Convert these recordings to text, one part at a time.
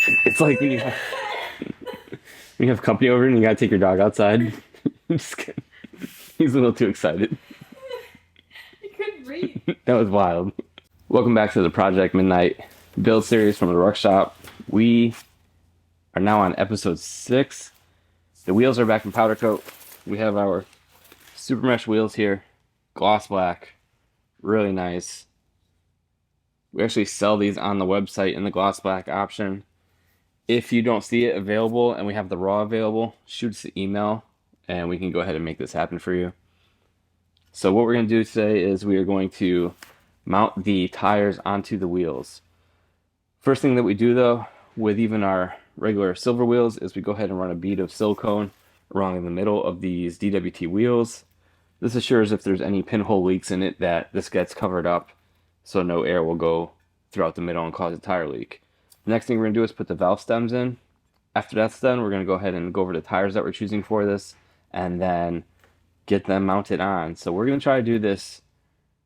It's like when you have company over and you gotta take your dog outside. Just kidding. He's a little too excited. He couldn't breathe. That was wild. Welcome back to the Project Midnight build series from the Ruck shop. We are now on episode 6. The wheels are back in powder coat. We have our super mesh wheels here, gloss black, really nice. We actually sell these on the website in the gloss black option. If you don't see it available and we have the raw available, shoot us an email and we can go ahead and make this happen for you. So what we're going to do today is we are going to mount the tires onto the wheels. First thing that we do though, with even our regular silver wheels, is we go ahead and run a bead of silicone around in the middle of these DWT wheels. This assures if there's any pinhole leaks in it that this gets covered up so no air will go throughout the middle and cause a tire leak. The next thing we're going to do is put the valve stems in. After that's done, we're going to go ahead and go over the tires that we're choosing for this and then get them mounted on. So we're going to try to do this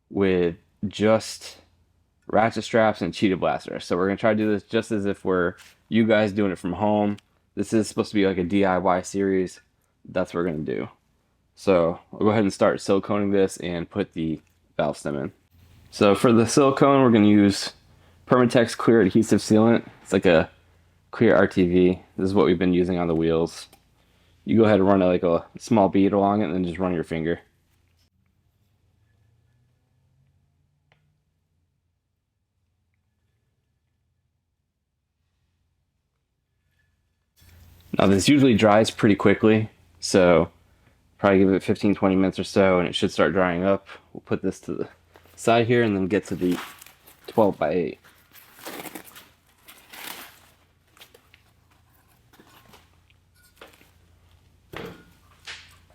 with just ratchet straps and cheetah blasters. So we're going to try to do this just as if we're you guys doing it from home. This is supposed to be like a DIY series. That's what we're going to do. So I'll go ahead and start siliconing this and put the valve stem in. So for the silicone, we're going to use Permatex clear adhesive sealant. It's like a clear RTV. This is what we've been using on the wheels. You go ahead and run like a small bead along it and then just run your finger. Now this usually dries pretty quickly, so probably give it 15-20 minutes or so and it should start drying up. We'll put this to the side here and then get to the 12x8.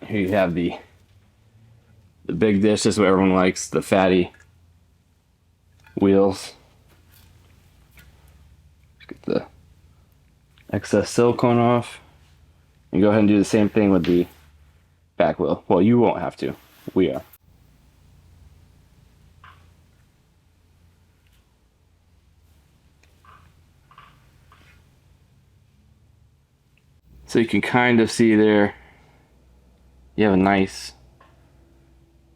Here you have the big dish. This is what everyone likes, the fatty wheels. Just get the excess silicone off. And go ahead and do the same thing with the back wheel. Well, you won't have to. We are. So you can kind of see there, you have a nice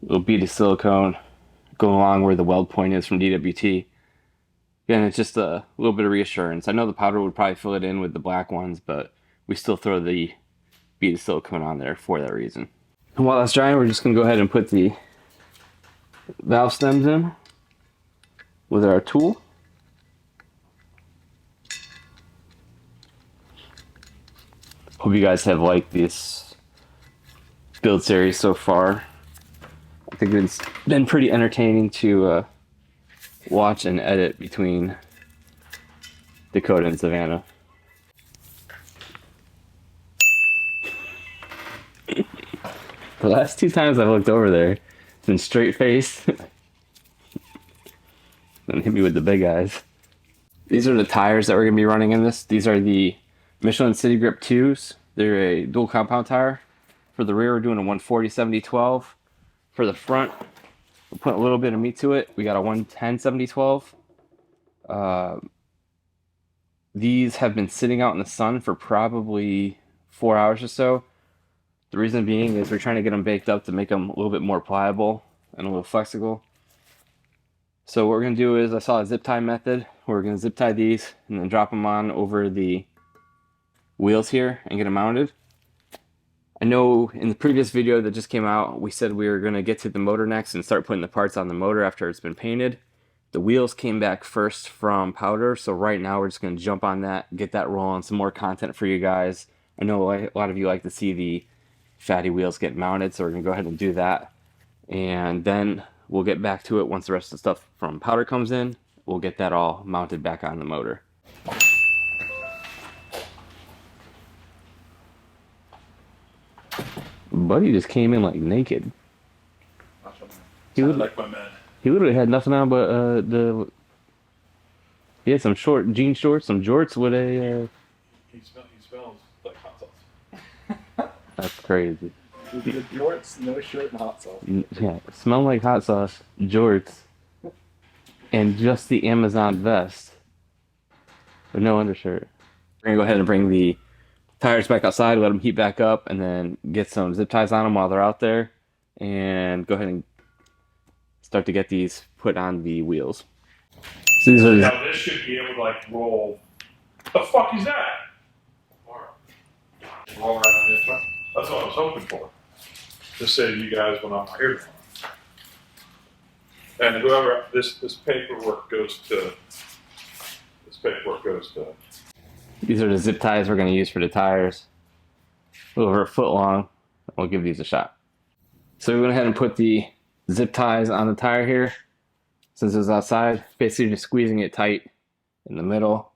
little bead of silicone going along where the weld point is from DWT. Again, it's just a little bit of reassurance. I know the powder would probably fill it in with the black ones, but we still throw the bead of silicone on there for that reason. And while that's drying, we're just going to go ahead and put the valve stems in with our tool. Hope you guys have liked this build series so far. I think it's been pretty entertaining to watch and edit between Dakota and Savannah. The last 2 times I've looked over there, it's been straight face. Then hit me with the big eyes. These are the tires that we're going to be running in this. These are the Michelin City Grip 2s. They're a dual compound tire. For the rear, we're doing a 140/70/12. For the front, we're putting a little bit of meat to it. We got a 110/70/12. These have been sitting out in the sun for probably 4 hours or so. The reason being is we're trying to get them baked up to make them a little bit more pliable and a little flexible. So what we're going to do is, I saw a zip tie method. We're going to zip tie these and then drop them on over the wheels here and get them mounted. I know in the previous video that just came out, we said we were going to get to the motor next and start putting the parts on the motor after it's been painted. The wheels came back first from powder, so right now we're just going to jump on that, get that rolling, some more content for you guys. I know a lot of you like to see the fatty wheels get mounted, so we're going to go ahead and do that. And then we'll get back to it once the rest of the stuff from powder comes in. We'll get that all mounted back on the motor. Buddy just came in like naked. He Like my man. He literally had nothing on but he had some jean shorts, some jorts with a He smells like hot sauce. That's crazy. The jorts, no shirt, and hot sauce. Yeah, smell like hot sauce, jorts, and just the Amazon vest with no undershirt. We're gonna go ahead and bring the tires back outside, let them heat back up, and then get some zip ties on them while they're out there, and go ahead and start to get these put on the wheels. So these are Now this should be able to like roll. The fuck is that? Roll around this way. That's what I was hoping for. To save you guys when I'm not here tomorrow. And whoever this paperwork goes to. This paperwork goes to. These are the zip ties we're going to use for the tires. A little over a foot long. We'll give these a shot. So we went ahead and put the zip ties on the tire here. Since it's outside, basically just squeezing it tight in the middle.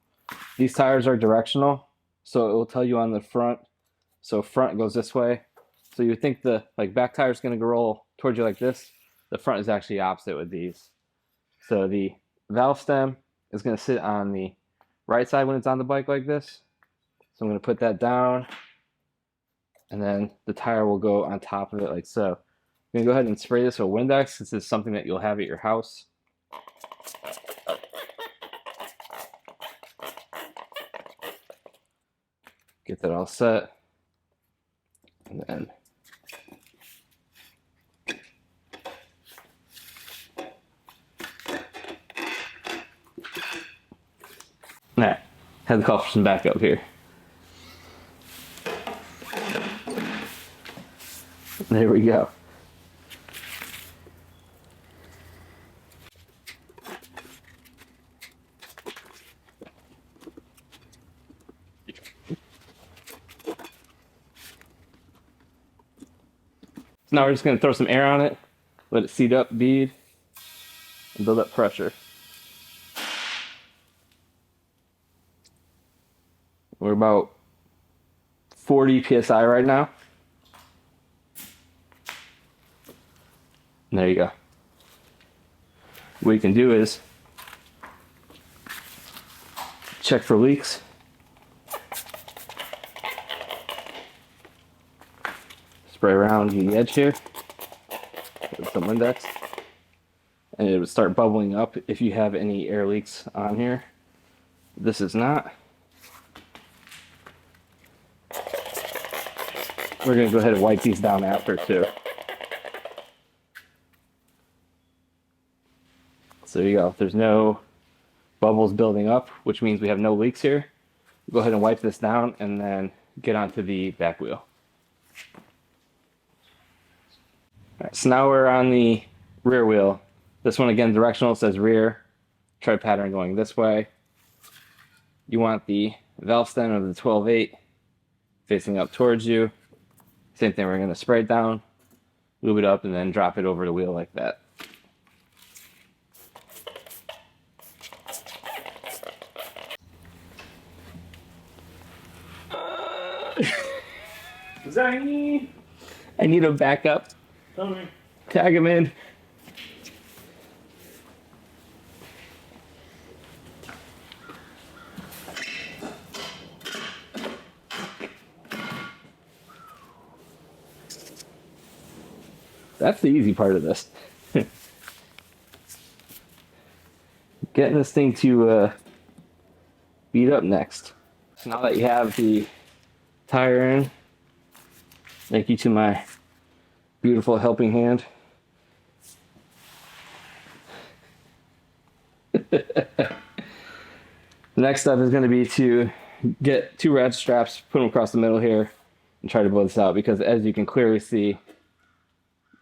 These tires are directional, so it will tell you on the front. So front goes this way. So you would think the back tire is going to roll towards you like this. The front is actually opposite with these. So the valve stem is going to sit on the right side when it's on the bike like this. So I'm going to put that down, and then the tire will go on top of it like so. I'm going to go ahead and spray this with Windex since it's something that you'll have at your house. Get that all set, and then alright, had to call for some backup here. There we go. So now we're just going to throw some air on it, let it seat up, bead, and build up pressure. We're about 40 psi right now. And there you go. What you can do is check for leaks. Spray around the edge here with some Windex, and it would start bubbling up if you have any air leaks on here. This is not. We're going to go ahead and wipe these down after too. So there you go. There's no bubbles building up, which means we have no leaks here. Go ahead and wipe this down and then get onto the back wheel. Alright, so now we're on the rear wheel. This one again directional, says rear. Tread pattern going this way. You want the valve stem of the 12/8 facing up towards you. Same thing, we're going to spray it down, lube it up, and then drop it over the wheel like that. Zany! I need a backup. Coming. Tag him in. That's the easy part of this. Getting this thing to beat up next. So now that you have the tire in, thank you to my beautiful helping hand. The next step is going to be to get 2 ratchet straps, put them across the middle here, and try to blow this out, because as you can clearly see,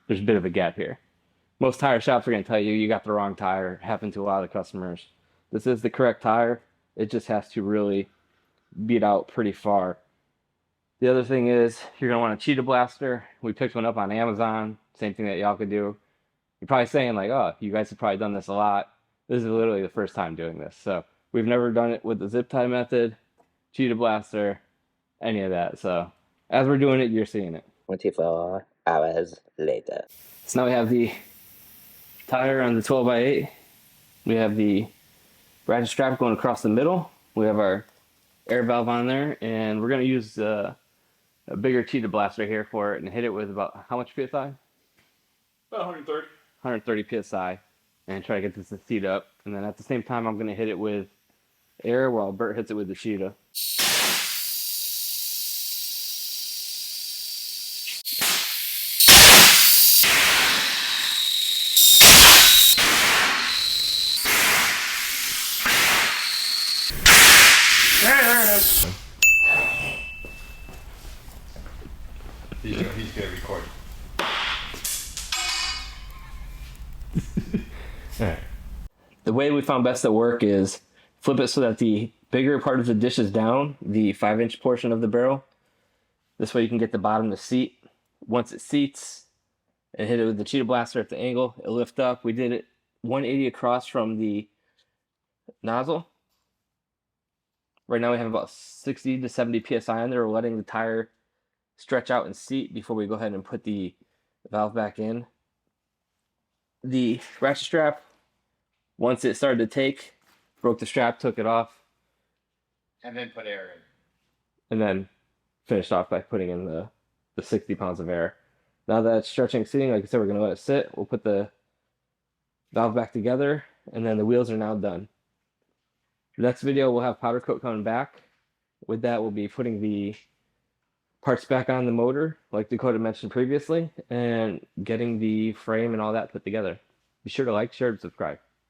there's a bit of a gap here. Most tire shops are going to tell you got the wrong tire. It happened to a lot of customers. This is the correct tire. It just has to really beat out pretty far. The other thing is you're going to want a cheetah blaster. We picked one up on Amazon. Same thing that y'all could do. You're probably saying like, oh, you guys have probably done this a lot. This is literally the first time doing this. So we've never done it with the zip tie method, cheetah blaster, any of that. So as we're doing it, you're seeing it. 24 hours later. So now we have the tire on the 12/8. We have the ratchet strap going across the middle. We have our air valve on there, and we're going to use a bigger cheetah blaster here for it and hit it with about how much psi? About 130. 130 psi, and try to get this to seat up. And then at the same time, I'm going to hit it with air while Bert hits it with the cheetah. There it is. He's gonna record. Alright. The way we found best to work is flip it so that the bigger part of the dish is down, the 5-inch portion of the barrel. This way you can get the bottom to seat. Once it seats, and hit it with the cheetah blaster at the angle, it'll lift up. We did it 180 across from the nozzle. Right now we have about 60 to 70 psi on there. We're letting the tire stretch out and seat before we go ahead and put the valve back in. The ratchet strap, once it started to take, broke the strap, took it off, And then put air in. and then finished off by putting in the 60 pounds of air. Now that it's stretching, seating, like I said, we're going to let it sit. We'll put the valve back together, and then the wheels are now done. The next video, we'll have powder coat coming back. With that, we'll be putting the parts back on the motor, like Dakota mentioned previously, and getting the frame and all that put together. Be sure to like, share, and subscribe.